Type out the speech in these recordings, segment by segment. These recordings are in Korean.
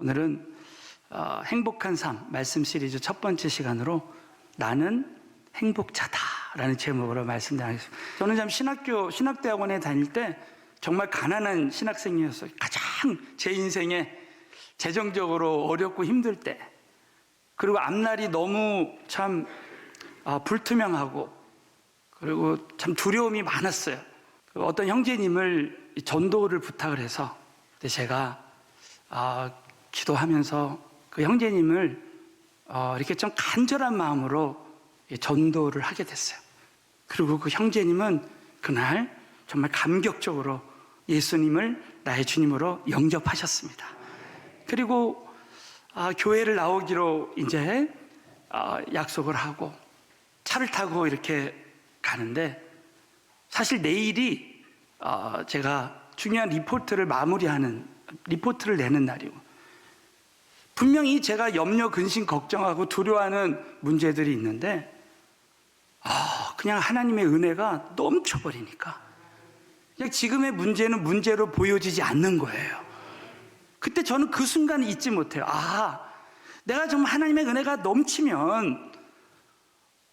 오늘은 행복한 삶 말씀 시리즈 첫 번째 시간으로 나는 행복자다라는 제목으로 말씀드리겠습니다. 저는 참 신학대학원에 다닐 때 정말 가난한 신학생이었어요. 가장 제 인생에 재정적으로 어렵고 힘들 때, 그리고 앞날이 너무 참 불투명하고 그리고 참 두려움이 많았어요. 어떤 형제님을 전도를 부탁을 해서 제가 기도하면서 그 형제님을 이렇게 좀 간절한 마음으로 전도를 하게 됐어요. 그리고 그 형제님은 그날 정말 감격적으로 예수님을 나의 주님으로 영접하셨습니다. 그리고 교회를 나오기로 이제 약속을 하고 차를 타고 이렇게 가는데, 사실 내일이 제가 중요한 리포트를 내는 날이고, 분명히 제가 염려, 근심, 걱정하고 두려워하는 문제들이 있는데 그냥 하나님의 은혜가 넘쳐버리니까 그냥 지금의 문제는 문제로 보여지지 않는 거예요. 그때 저는 그 순간 잊지 못해요. 내가 좀 하나님의 은혜가 넘치면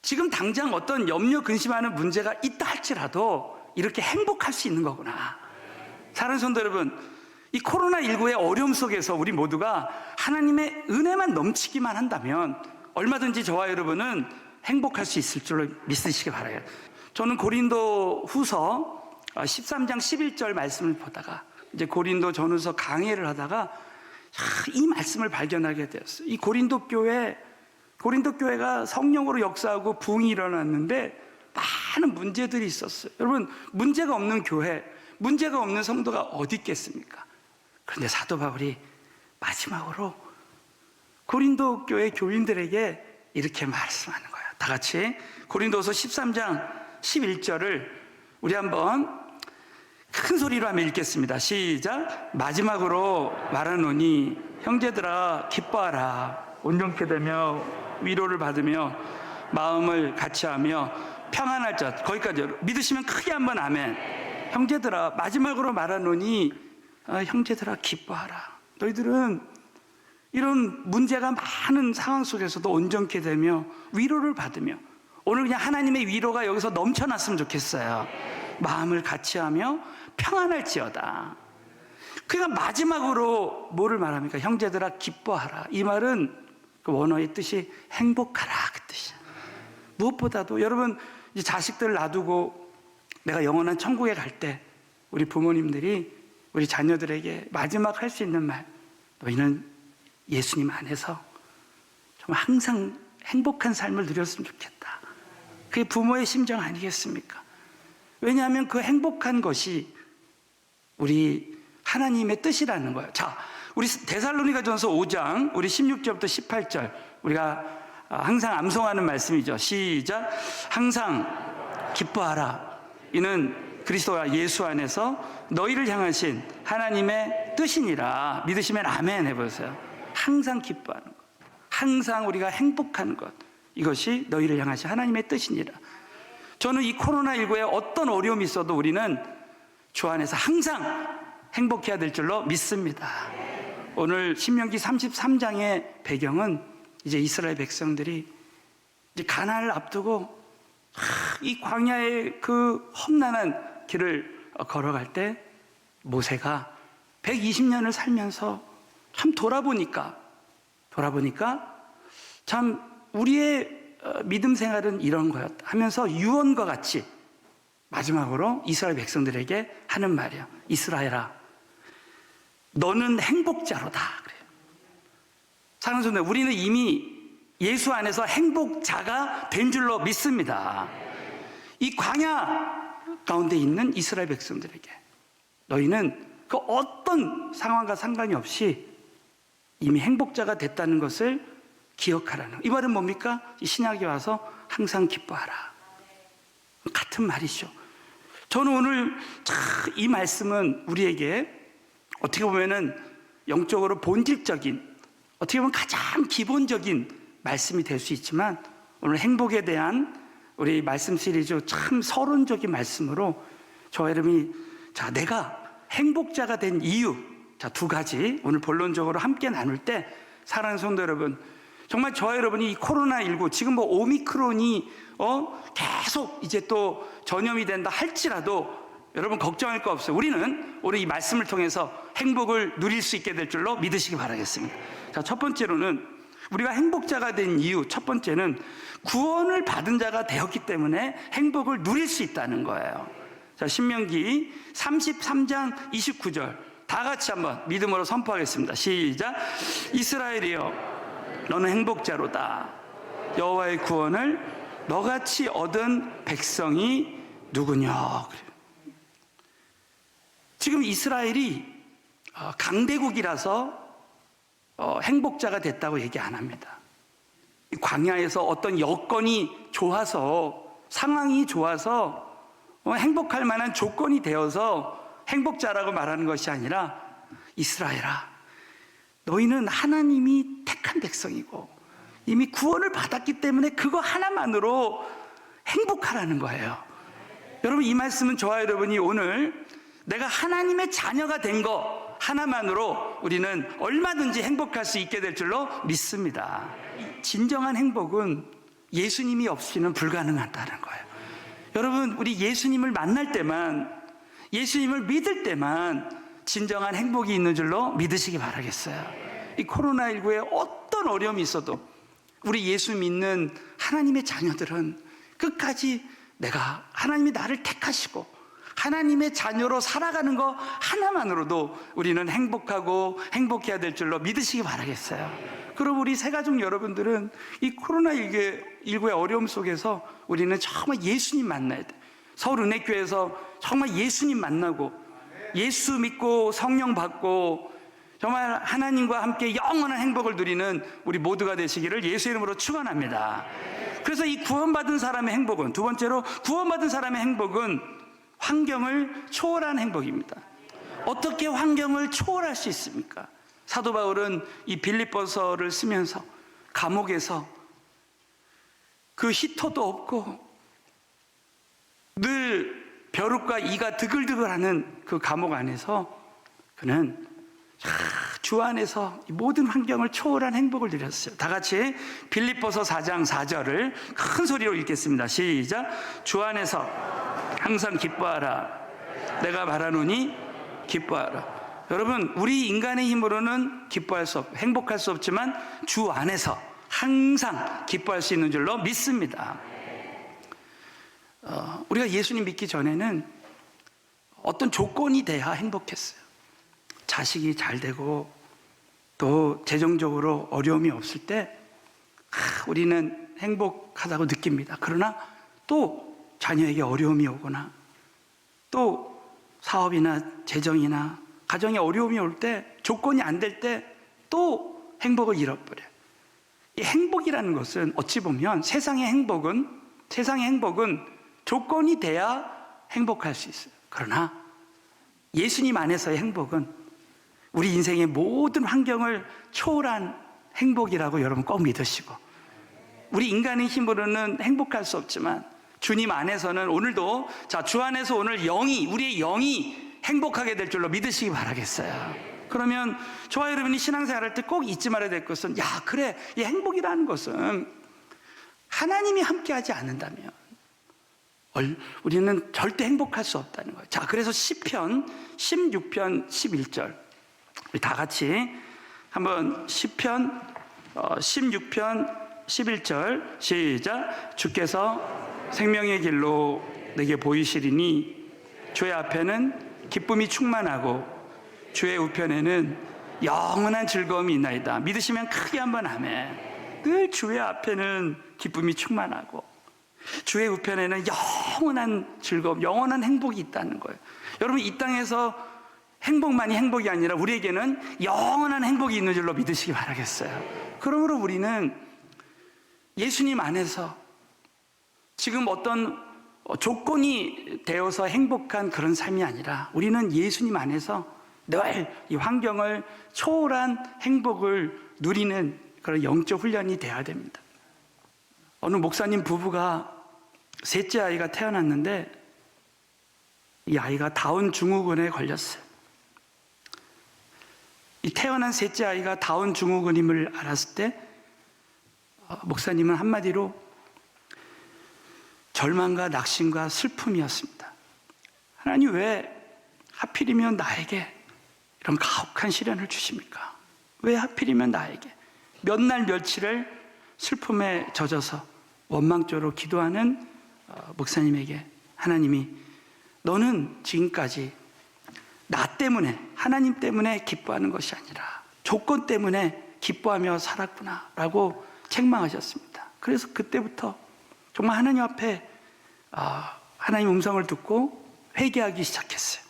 지금 당장 어떤 염려, 근심하는 문제가 있다 할지라도 이렇게 행복할 수 있는 거구나. 사랑하는 성도 여러분, 이 코로나19의 어려움 속에서 우리 모두가 하나님의 은혜만 넘치기만 한다면 얼마든지 저와 여러분은 행복할 수 있을 줄로 믿으시기 바라요. 저는 고린도 후서 13장 11절 말씀을 보다가 이제 고린도 전후서 강해를 하다가 이 말씀을 발견하게 되었어요. 이 고린도 교회가 성령으로 역사하고 부흥이 일어났는데 많은 문제들이 있었어요. 여러분, 문제가 없는 교회, 문제가 없는 성도가 어디 있겠습니까? 그런데 사도 바울이 마지막으로 고린도 교회 교인들에게 이렇게 말씀하는 거예요. 다 같이 고린도서 13장 11절을 우리 한번 큰 소리로 한번 읽겠습니다. 시작. 마지막으로 말하노니 형제들아 기뻐하라. 온전케 되며 위로를 받으며 마음을 같이하며 평안할 자. 거기까지 믿으시면 크게 한번 아멘. 형제들아, 마지막으로 말하노니 형제들아 기뻐하라. 너희들은 이런 문제가 많은 상황 속에서도 온전케 되며 위로를 받으며, 오늘 그냥 하나님의 위로가 여기서 넘쳐났으면 좋겠어요. 마음을 같이하며 평안할지어다. 그러니까 마지막으로 뭐를 말합니까? 형제들아 기뻐하라. 이 말은 그 원어의 뜻이 행복하라 그 뜻이야. 무엇보다도 여러분, 이제 자식들 놔두고 내가 영원한 천국에 갈 때 우리 부모님들이 우리 자녀들에게 마지막 할 수 있는 말, 너희는 예수님 안에서 정말 항상 행복한 삶을 누렸으면 좋겠다. 그게 부모의 심정 아니겠습니까? 왜냐하면 그 행복한 것이 우리 하나님의 뜻이라는 거예요. 자, 우리 데살로니가전서 5장 우리 16절부터 18절 우리가 항상 암송하는 말씀이죠. 시작. 항상 기뻐하라. 이는 그리스도와 예수 안에서 너희를 향하신 하나님의 뜻이니라. 믿으시면 아멘 해보세요. 항상 기뻐하는 것, 항상 우리가 행복하는 것, 이것이 너희를 향하신 하나님의 뜻이니라. 저는 이 코로나19에 어떤 어려움이 있어도 우리는 주 안에서 항상 행복해야 될 줄로 믿습니다. 오늘 신명기 33장의 배경은 이제 이스라엘 백성들이 이제 가나안을 앞두고 이 광야의 그 험난한 길을 걸어갈 때 모세가 120년을 살면서 참 돌아보니까 참 우리의 믿음 생활은 이런 거였다 하면서 유언과 같이 마지막으로 이스라엘 백성들에게 하는 말이에요. 이스라엘아, 너는 행복자로다. 그래요. 사랑하는 성도, 우리는 이미 예수 안에서 행복자가 된 줄로 믿습니다. 이 광야 가운데 있는 이스라엘 백성들에게 너희는 그 어떤 상황과 상관이 없이 이미 행복자가 됐다는 것을 기억하라는, 이 말은 뭡니까? 이 신약에 와서 항상 기뻐하라. 같은 말이죠. 저는 오늘 이 말씀은 우리에게 어떻게 보면은 영적으로 본질적인, 어떻게 보면 가장 기본적인 말씀이 될 수 있지만, 오늘 행복에 대한 우리 말씀 시리즈 참 서론적인 말씀으로 저와 여러분이 내가 행복자가 된 이유, 자, 두 가지 오늘 본론적으로 함께 나눌 때, 사랑하는 성도 여러분, 정말 저와 여러분이 이 코로나19 지금 뭐 오미크론이 계속 이제 또 전염이 된다 할지라도 여러분 걱정할 거 없어요. 우리는 오늘 이 말씀을 통해서 행복을 누릴 수 있게 될 줄로 믿으시기 바라겠습니다. 자, 첫 번째로는 우리가 행복자가 된 이유, 첫 번째는 구원을 받은 자가 되었기 때문에 행복을 누릴 수 있다는 거예요. 자, 신명기 33장 29절 다 같이 한번 믿음으로 선포하겠습니다. 시작. 이스라엘이여, 너는 행복자로다. 여호와의 구원을 너같이 얻은 백성이 누구냐. 지금 이스라엘이 강대국이라서 행복자가 됐다고 얘기 안 합니다. 광야에서 어떤 여건이 좋아서, 상황이 좋아서 행복할 만한 조건이 되어서 행복자라고 말하는 것이 아니라, 이스라엘아, 너희는 하나님이 택한 백성이고 이미 구원을 받았기 때문에 그거 하나만으로 행복하라는 거예요. 여러분, 이 말씀은 저와 여러분이 오늘 내가 하나님의 자녀가 된 거 하나만으로 우리는 얼마든지 행복할 수 있게 될 줄로 믿습니다. 진정한 행복은 예수님이 없이는 불가능하다는 거예요. 여러분, 우리 예수님을 만날 때만, 예수님을 믿을 때만 진정한 행복이 있는 줄로 믿으시기 바라겠어요. 이 코로나19에 어떤 어려움이 있어도 우리 예수 믿는 하나님의 자녀들은 끝까지 내가, 하나님이 나를 택하시고 하나님의 자녀로 살아가는 거 하나만으로도 우리는 행복하고 행복해야 될 줄로 믿으시기 바라겠어요. 그럼 우리 새가족 여러분들은 이 코로나19의 어려움 속에서 우리는 정말 예수님 만나야 돼. 서울은혜교회에서 정말 예수님 만나고 예수 믿고 성령 받고 정말 하나님과 함께 영원한 행복을 누리는 우리 모두가 되시기를 예수 이름으로 축원합니다. 그래서 이 구원받은 사람의 행복은, 두 번째로 구원받은 사람의 행복은 환경을 초월한 행복입니다. 어떻게 환경을 초월할 수 있습니까? 사도 바울은 이 빌립보서를 쓰면서 감옥에서 그 히터도 없고 늘 벼룩과 이가 드글드글하는 그 감옥 안에서 그는 주 안에서 모든 환경을 초월한 행복을 누렸어요. 다 같이 빌립보서 4장 4절을 큰 소리로 읽겠습니다. 시작. 주 안에서 항상 기뻐하라. 내가 말하노니 기뻐하라. 여러분, 우리 인간의 힘으로는 행복할 수 없지만 주 안에서 항상 기뻐할 수 있는 줄로 믿습니다. 우리가 예수님 믿기 전에는 어떤 조건이 돼야 행복했어요. 자식이 잘 되고 또 재정적으로 어려움이 없을 때 우리는 행복하다고 느낍니다. 그러나 또 자녀에게 어려움이 오거나 또 사업이나 재정이나 가정에 어려움이 올 때, 조건이 안 될 때 또 행복을 잃어버려요. 이 행복이라는 것은 어찌 보면 세상의 행복은 조건이 돼야 행복할 수 있어요. 그러나 예수님 안에서의 행복은 우리 인생의 모든 환경을 초월한 행복이라고 여러분 꼭 믿으시고, 우리 인간의 힘으로는 행복할 수 없지만 주님 안에서는 오늘도, 자, 주 안에서 오늘 우리의 영이 행복하게 될 줄로 믿으시기 바라겠어요. 그러면 저와 여러분이 신앙생활 할 때 꼭 잊지 말아야 될 것은, 그래, 이 행복이라는 것은 하나님이 함께하지 않는다면 우리는 절대 행복할 수 없다는 거예요. 자, 그래서 시편 16편 11절 우리 다 같이 한번 시편 16편 11절 시작. 주께서 생명의 길로 내게 보이시리니 주의 앞에는 기쁨이 충만하고 주의 우편에는 영원한 즐거움이 있나이다. 믿으시면 크게 한번 아멘. 늘 주의 앞에는 기쁨이 충만하고 주의 우편에는 영원한 즐거움, 영원한 행복이 있다는 거예요. 여러분, 이 땅에서 행복만이 행복이 아니라 우리에게는 영원한 행복이 있는 줄로 믿으시기 바라겠어요. 그러므로 우리는 예수님 안에서 지금 어떤 조건이 되어서 행복한 그런 삶이 아니라 우리는 예수님 안에서 늘 이 환경을 초월한 행복을 누리는 그런 영적 훈련이 돼야 됩니다. 어느 목사님 부부가 셋째 아이가 태어났는데 이 아이가 다운 증후군에 걸렸어요. 이 태어난 셋째 아이가 다운 증후군임을 알았을 때 목사님은 한마디로 절망과 낙심과 슬픔이었습니다. 하나님, 왜 하필이면 나에게 이런 가혹한 시련을 주십니까? 왜 하필이면 나에게? 몇 날 며칠을 슬픔에 젖어서 원망적으로 기도하는 목사님에게 하나님이, 너는 지금까지 나 때문에, 하나님 때문에 기뻐하는 것이 아니라 조건 때문에 기뻐하며 살았구나 라고 책망하셨습니다. 그래서 그때부터 정말 하나님 앞에 하나님 음성을 듣고 회개하기 시작했어요.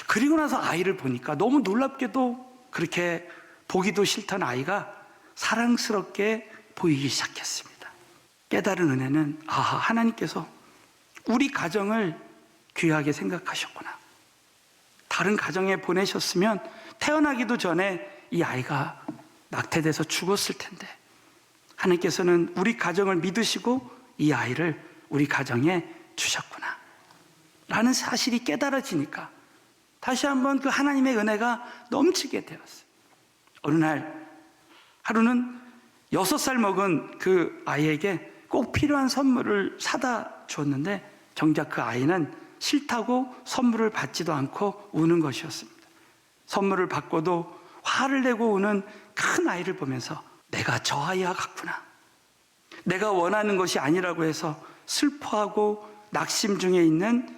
그리고 나서 아이를 보니까 너무 놀랍게도 그렇게 보기도 싫던 아이가 사랑스럽게 보이기 시작했습니다. 깨달은 은혜는, 하나님께서 우리 가정을 귀하게 생각하셨구나. 다른 가정에 보내셨으면 태어나기도 전에 이 아이가 낙태돼서 죽었을 텐데, 하나님께서는 우리 가정을 믿으시고 이 아이를 우리 가정에 주셨구나 라는 사실이 깨달아지니까 다시 한번 그 하나님의 은혜가 넘치게 되었어요. 어느 날 하루는 6살 먹은 그 아이에게 꼭 필요한 선물을 사다 주었는데 정작 그 아이는 싫다고 선물을 받지도 않고 우는 것이었습니다. 선물을 받고도 화를 내고 우는 큰 아이를 보면서 내가 저 아이와 같구나, 내가 원하는 것이 아니라고 해서 슬퍼하고 낙심 중에 있는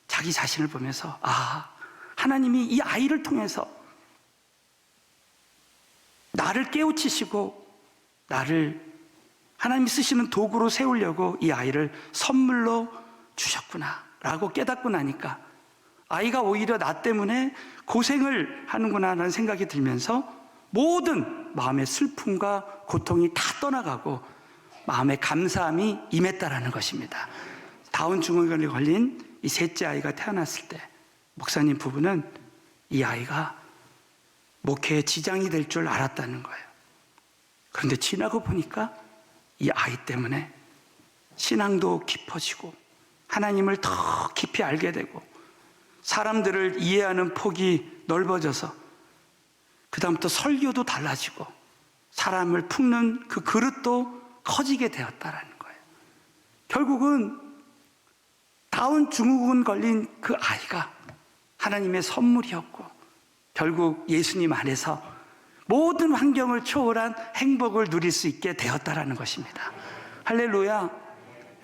자기 자신을 보면서 하나님이 이 아이를 통해서 나를 깨우치시고 나를 하나님이 쓰시는 도구로 세우려고 이 아이를 선물로 주셨구나 라고 깨닫고 나니까 아이가 오히려 나 때문에 고생을 하는구나 라는 생각이 들면서 모든 마음의 슬픔과 고통이 다 떠나가고 마음의 감사함이 임했다라는 것입니다. 다운 증후군에 걸린 이 셋째 아이가 태어났을 때 목사님 부부는 이 아이가 목회에 지장이 될 줄 알았다는 거예요. 그런데 지나고 보니까 이 아이 때문에 신앙도 깊어지고 하나님을 더 깊이 알게 되고 사람들을 이해하는 폭이 넓어져서 그 다음부터 설교도 달라지고 사람을 품는 그 그릇도 커지게 되었다라는 거예요. 결국은 다운 증후군 걸린 그 아이가 하나님의 선물이었고 결국 예수님 안에서 모든 환경을 초월한 행복을 누릴 수 있게 되었다라는 것입니다. 할렐루야.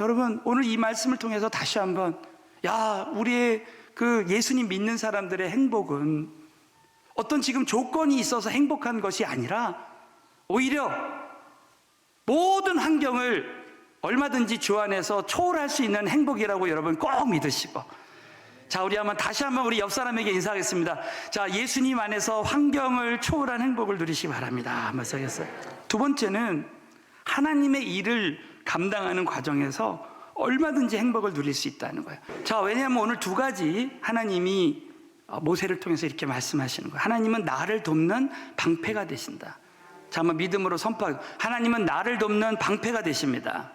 여러분, 오늘 이 말씀을 통해서 다시 한번 우리의 그 예수님 믿는 사람들의 행복은 어떤 지금 조건이 있어서 행복한 것이 아니라 오히려 모든 환경을 얼마든지 주 안에서 초월할 수 있는 행복이라고 여러분 꼭 믿으시고, 자, 우리 다시 한번 우리 옆 사람에게 인사하겠습니다. 자, 예수님 안에서 환경을 초월한 행복을 누리시기 바랍니다. 한번 써겠어요. 두 번째는 하나님의 일을 감당하는 과정에서 얼마든지 행복을 누릴 수 있다는 거예요. 자, 왜냐하면 오늘 두 가지 하나님이 모세를 통해서 이렇게 말씀하시는 거예요. 하나님은 나를 돕는 방패가 되신다. 자, 한번 믿음으로 선포하고, 하나님은 나를 돕는 방패가 되십니다.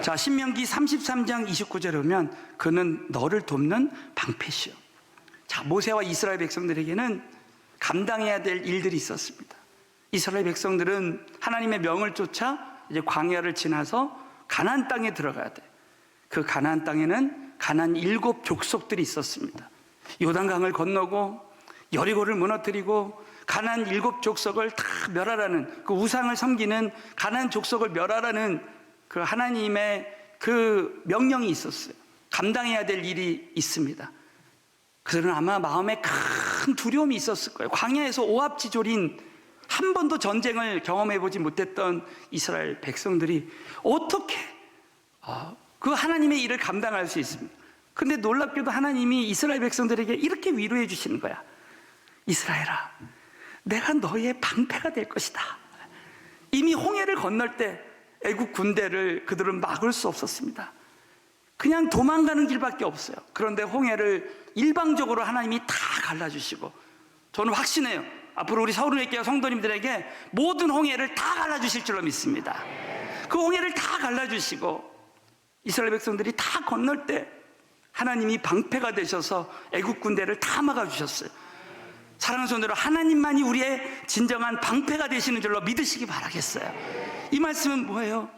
자, 신명기 33장 29절에 보면 그는 너를 돕는 방패시오. 자, 모세와 이스라엘 백성들에게는 감당해야 될 일들이 있었습니다. 이스라엘 백성들은 하나님의 명을 쫓아 이제 광야를 지나서 가나안 땅에 들어가야 돼. 그 가나안 땅에는 가나안 7 족속들이 있었습니다. 요단강을 건너고 여리고를 무너뜨리고 가나안 7 족속을 다 멸하라는, 그 우상을 섬기는 가나안 족속을 멸하라는 그 하나님의 그 명령이 있었어요. 감당해야 될 일이 있습니다. 그들은 아마 마음에 큰 두려움이 있었을 거예요. 광야에서 오합지졸인 한 번도 전쟁을 경험해보지 못했던 이스라엘 백성들이 어떻게 그 하나님의 일을 감당할 수 있습니까? 근데 놀랍게도 하나님이 이스라엘 백성들에게 이렇게 위로해 주시는 거야. 이스라엘아, 내가 너의 방패가 될 것이다. 이미 홍해를 건널 때 애국 군대를 그들은 막을 수 없었습니다. 그냥 도망가는 길밖에 없어요. 그런데 홍해를 일방적으로 하나님이 다 갈라주시고, 저는 확신해요. 앞으로 우리 서울의교회 성도님들에게 모든 홍해를 다 갈라주실 줄로 믿습니다. 그 홍해를 다 갈라주시고 이스라엘 백성들이 다 건널 때 하나님이 방패가 되셔서 애국 군대를 다 막아주셨어요. 사랑하는 성도들, 하나님만이 우리의 진정한 방패가 되시는 줄로 믿으시기 바라겠어요. 이 말씀은 뭐예요?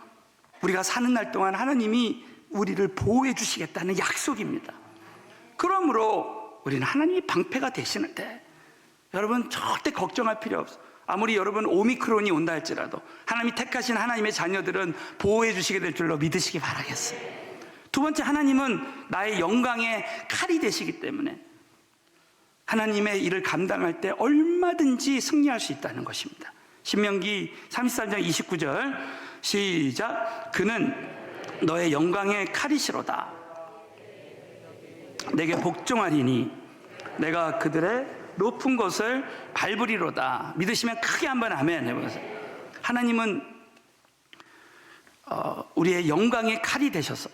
우리가 사는 날 동안 하나님이 우리를 보호해 주시겠다는 약속입니다. 그러므로 우리는 하나님이 방패가 되시는데 여러분 절대 걱정할 필요 없어요. 아무리 여러분 오미크론이 온다 할지라도 하나님이 택하신 하나님의 자녀들은 보호해 주시게 될 줄로 믿으시기 바라겠어요. 두 번째, 하나님은 나의 영광의 칼이 되시기 때문에 하나님의 일을 감당할 때 얼마든지 승리할 수 있다는 것입니다. 신명기 33장 29절 시작. 그는 너의 영광의 칼이시로다. 내게 복종하리니 내가 그들의 높은 곳을 밟으리로다. 믿으시면 크게 한번 아멘 해보세요. 하나님은 우리의 영광의 칼이 되셔서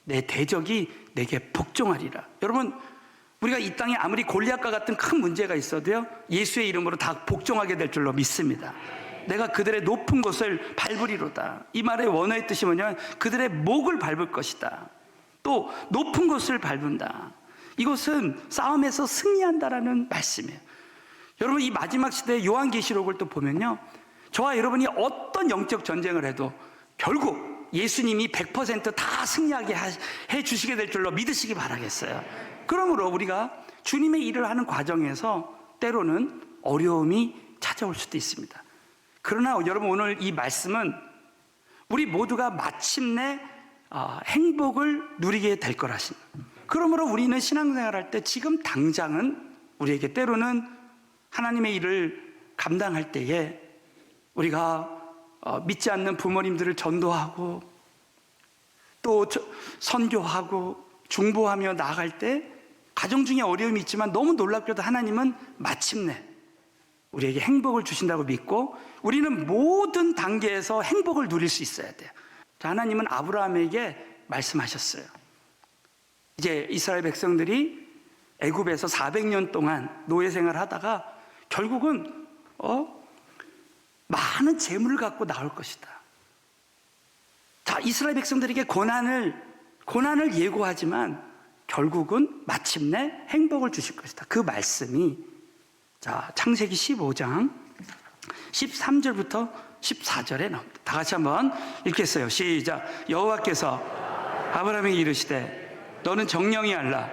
내 대적이 내게 복종하리라. 여러분, 우리가 이 땅에 아무리 골리앗과 같은 큰 문제가 있어도요, 예수의 이름으로 다 복종하게 될 줄로 믿습니다. 내가 그들의 높은 곳을 밟으리로다. 이 말의 원어의 뜻이 뭐냐면 그들의 목을 밟을 것이다. 또 높은 곳을 밟는다. 이것은 싸움에서 승리한다라는 말씀이에요. 여러분, 이 마지막 시대의 요한계시록을 또 보면요, 저와 여러분이 어떤 영적 전쟁을 해도 결국 예수님이 100%다 승리하게 해 주시게 될 줄로 믿으시기 바라겠어요. 그러므로 우리가 주님의 일을 하는 과정에서 때로는 어려움이 찾아올 수도 있습니다. 그러나 여러분, 오늘 이 말씀은 우리 모두가 마침내 행복을 누리게 될 거라십니다. 그러므로 우리는 신앙생활할 때 지금 당장은 우리에게 때로는 하나님의 일을 감당할 때에 우리가 믿지 않는 부모님들을 전도하고 또 선교하고 중보하며 나아갈 때 가정 중에 어려움이 있지만 너무 놀랍게도 하나님은 마침내 우리에게 행복을 주신다고 믿고 우리는 모든 단계에서 행복을 누릴 수 있어야 돼요. 하나님은 아브라함에게 말씀하셨어요. 이제 이스라엘 백성들이 애굽에서 400년 동안 노예 생활을 하다가 결국은 많은 재물을 갖고 나올 것이다. 자, 이스라엘 백성들에게 고난을 예고하지만 결국은 마침내 행복을 주실 것이다. 그 말씀이 자, 창세기 15장 13절부터 14절에 나옵니다. 다 같이 한번 읽겠어요. 시작. 여호와께서 아브라함에게 이르시되 너는 정령이 알라.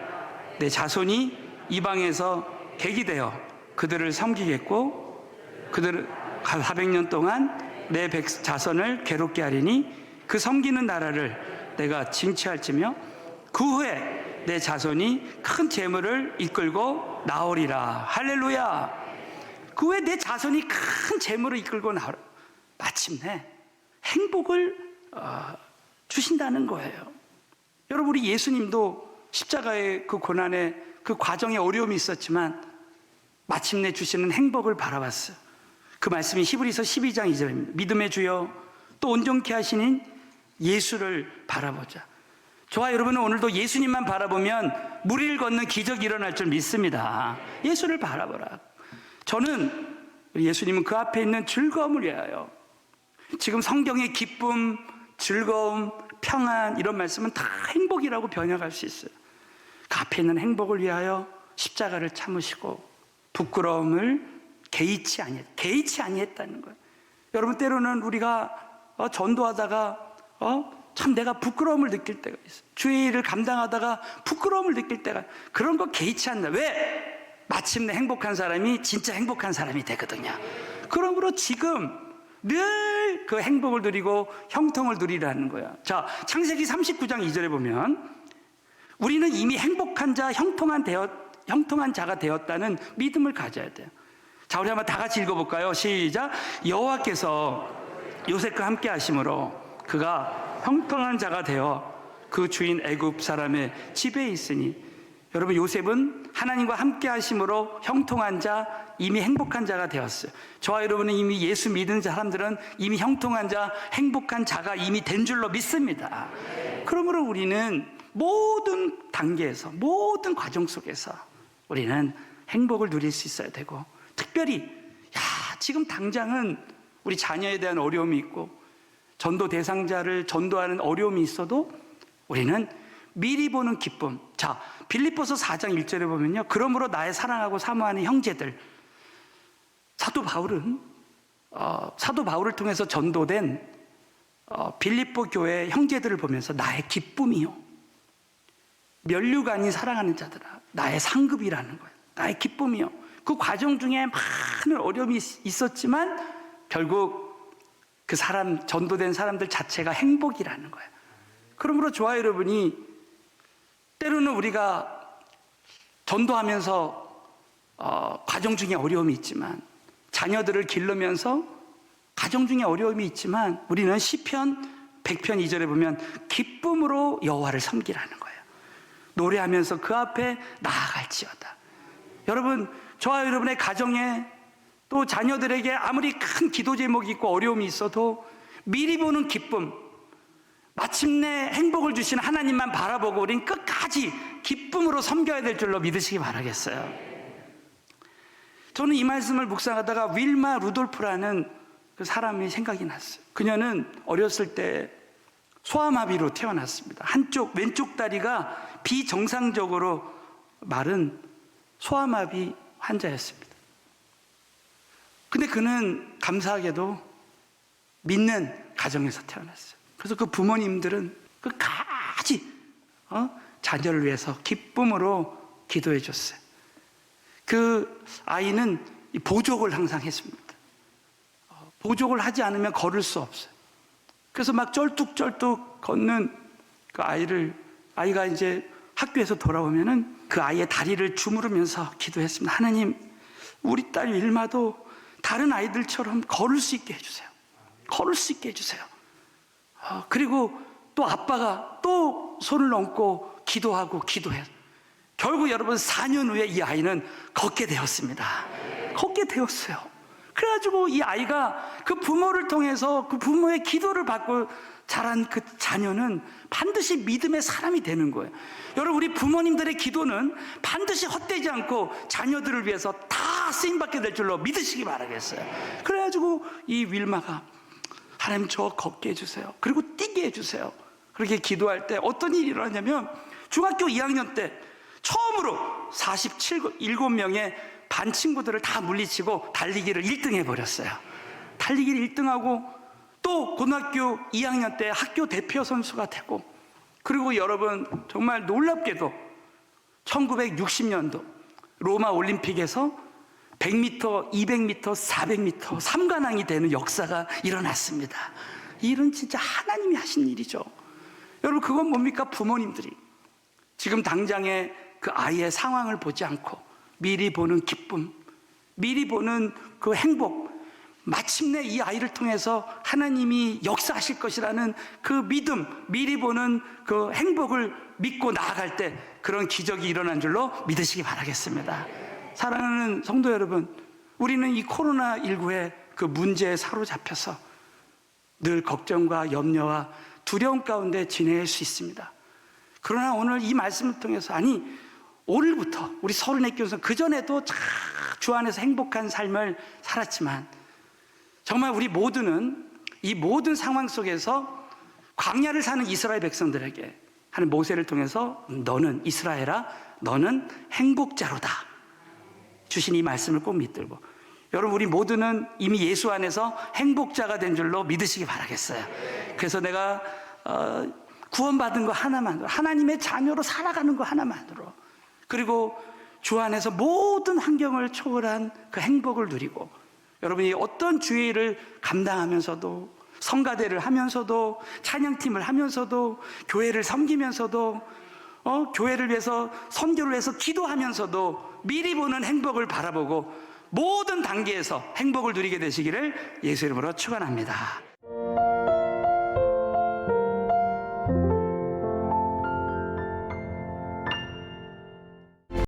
내 자손이 이방에서 객이 되어 그들을 섬기겠고 그들을 400년 동안 내 자손을 괴롭게 하리니 그 섬기는 나라를 내가 징치할지며 그 후에 내 자손이 큰 재물을 이끌고 나오리라. 할렐루야. 그 후에 내 자손이 큰 재물을 이끌고 나오라. 마침내 행복을 주신다는 거예요. 여러분, 우리 예수님도 십자가의 그 고난에 그 과정에 어려움이 있었지만 마침내 주시는 행복을 바라봤어요. 그 말씀이 히브리서 12장 2절입니다. 믿음의 주여 또 온전케 하시는 예수를 바라보자. 저와 여러분은 오늘도 예수님만 바라보면 무리를 걷는 기적이 일어날 줄 믿습니다. 예수를 바라보라. 저는 예수님은 그 앞에 있는 즐거움을 위하여, 지금 성경의 기쁨, 즐거움, 평안 이런 말씀은 다 행복이라고 번역할 수 있어요. 그 앞에 있는 행복을 위하여 십자가를 참으시고 부끄러움을 개의치 아니했다는 거예요. 여러분, 때로는 우리가 전도하다가 참 내가 부끄러움을 느낄 때가 있어요. 주의 일을 감당하다가 부끄러움을 느낄 때가, 그런 거 개의치 않나. 왜? 마침내 행복한 사람이 진짜 행복한 사람이 되거든요. 그러므로 지금 늘 그 행복을 누리고 형통을 누리라는 거야. 자, 창세기 39장 2절에 보면 우리는 이미 행복한 자, 형통한 자가 되었다는 믿음을 가져야 돼요. 자, 우리 한번 다 같이 읽어볼까요? 시작. 여호와께서 요셉과 함께 하심으로 그가 형통한 자가 되어 그 주인 애굽 사람의 집에 있으니, 여러분, 요셉은 하나님과 함께 하심으로 형통한 자, 이미 행복한 자가 되었어요. 저와 여러분은 이미 예수 믿는 사람들은 이미 형통한 자, 행복한 자가 이미 된 줄로 믿습니다. 그러므로 우리는 모든 단계에서, 모든 과정 속에서 우리는 행복을 누릴 수 있어야 되고, 특별히 지금 당장은 우리 자녀에 대한 어려움이 있고 전도 대상자를 전도하는 어려움이 있어도 우리는 미리 보는 기쁨. 자, 빌립보서 4장 1절에 보면요, 그러므로 나의 사랑하고 사모하는 형제들, 사도 바울을 통해서 전도된 빌립보 교회 형제들을 보면서 나의 기쁨이요, 멸류관이 사랑하는 자들아 나의 상급이라는 거예요. 나의 기쁨이요. 그 과정 중에 많은 어려움이 있었지만 결국 그 사람, 전도된 사람들 자체가 행복이라는 거예요. 그러므로 저와 여러분이 때로는 우리가 전도하면서 과정 중에 어려움이 있지만, 자녀들을 기르면서 가정 중에 어려움이 있지만, 우리는 시편 100편 2절에 보면 기쁨으로 여호와를 섬기라는 거예요. 노래하면서 그 앞에 나아갈지어다. 여러분, 저와 여러분의 가정에 또 자녀들에게 아무리 큰 기도 제목이 있고 어려움이 있어도 미리 보는 기쁨, 마침내 행복을 주시는 하나님만 바라보고 우린 끝까지 기쁨으로 섬겨야 될 줄로 믿으시기 바라겠어요. 저는 이 말씀을 묵상하다가 윌마 루돌프라는 그 사람이 생각이 났어요. 그녀는 어렸을 때 소아마비로 태어났습니다. 한쪽 왼쪽 다리가 비정상적으로 마른 소아마비 환자였습니다. 근데 그는 감사하게도 믿는 가정에서 태어났어요. 그래서 그 부모님들은 끝까지 자녀를 위해서 기쁨으로 기도해 줬어요. 그 아이는 보족을 항상 했습니다. 보족을 하지 않으면 걸을 수 없어요. 그래서 막 쩔뚝쩔뚝 걷는 그 아이가 이제 학교에서 돌아오면은 그 아이의 다리를 주무르면서 기도했습니다. 하나님, 우리 딸 윌마도 다른 아이들처럼 걸을 수 있게 해주세요. 걸을 수 있게 해주세요. 그리고 또 아빠가 또 손을 얹고 기도하고 기도해요. 결국 여러분 4년 후에 이 아이는 걷게 되었습니다. 걷게 되었어요. 그래가지고 이 아이가 그 부모를 통해서 그 부모의 기도를 받고 자란 그 자녀는 반드시 믿음의 사람이 되는 거예요. 여러분, 우리 부모님들의 기도는 반드시 헛되지 않고 자녀들을 위해서 다 쓰임받게 될 줄로 믿으시기 바라겠어요. 그래가지고 이 윌마가 하나님 저 걷게 해주세요. 그리고 뛰게 해주세요. 그렇게 기도할 때 어떤 일이 일어나냐면 중학교 2학년 때 처음으로 47명의 반 친구들을 다 물리치고 달리기를 1등 해버렸어요. 달리기를 1등하고 또 고등학교 2학년 때 학교 대표 선수가 되고, 그리고 여러분 정말 놀랍게도 1960년도 로마 올림픽에서 100m, 200m, 400m 3관왕이 되는 역사가 일어났습니다. 이 일은 진짜 하나님이 하신 일이죠. 여러분, 그건 뭡니까? 부모님들이 지금 당장의 그 아이의 상황을 보지 않고 미리 보는 기쁨, 미리 보는 그 행복, 마침내 이 아이를 통해서 하나님이 역사하실 것이라는 그 믿음, 미리 보는 그 행복을 믿고 나아갈 때 그런 기적이 일어난 줄로 믿으시기 바라겠습니다. 사랑하는 성도 여러분, 우리는 이 코로나19의 그 문제에 사로잡혀서 늘 걱정과 염려와 두려움 가운데 지낼 수 있습니다. 그러나 오늘 이 말씀을 통해서, 오늘부터 우리 34교회에서 그전에도 주 안에서 행복한 삶을 살았지만 정말 우리 모두는 이 모든 상황 속에서 광야를 사는 이스라엘 백성들에게 하는 모세를 통해서 너는 이스라엘아, 너는 행복자로다 주신 이 말씀을 꼭 믿들고, 여러분, 우리 모두는 이미 예수 안에서 행복자가 된 줄로 믿으시기 바라겠어요. 그래서 내가 구원받은 거 하나만으로, 하나님의 자녀로 살아가는 거 하나만으로, 그리고 주 안에서 모든 환경을 초월한 그 행복을 누리고, 여러분이 어떤 주의 일을 감당하면서도, 성가대를 하면서도, 찬양팀을 하면서도, 교회를 섬기면서도, 교회를 위해서, 선교를 위해서 기도하면서도 미리 보는 행복을 바라보고 모든 단계에서 행복을 누리게 되시기를 예수 이름으로 축원합니다.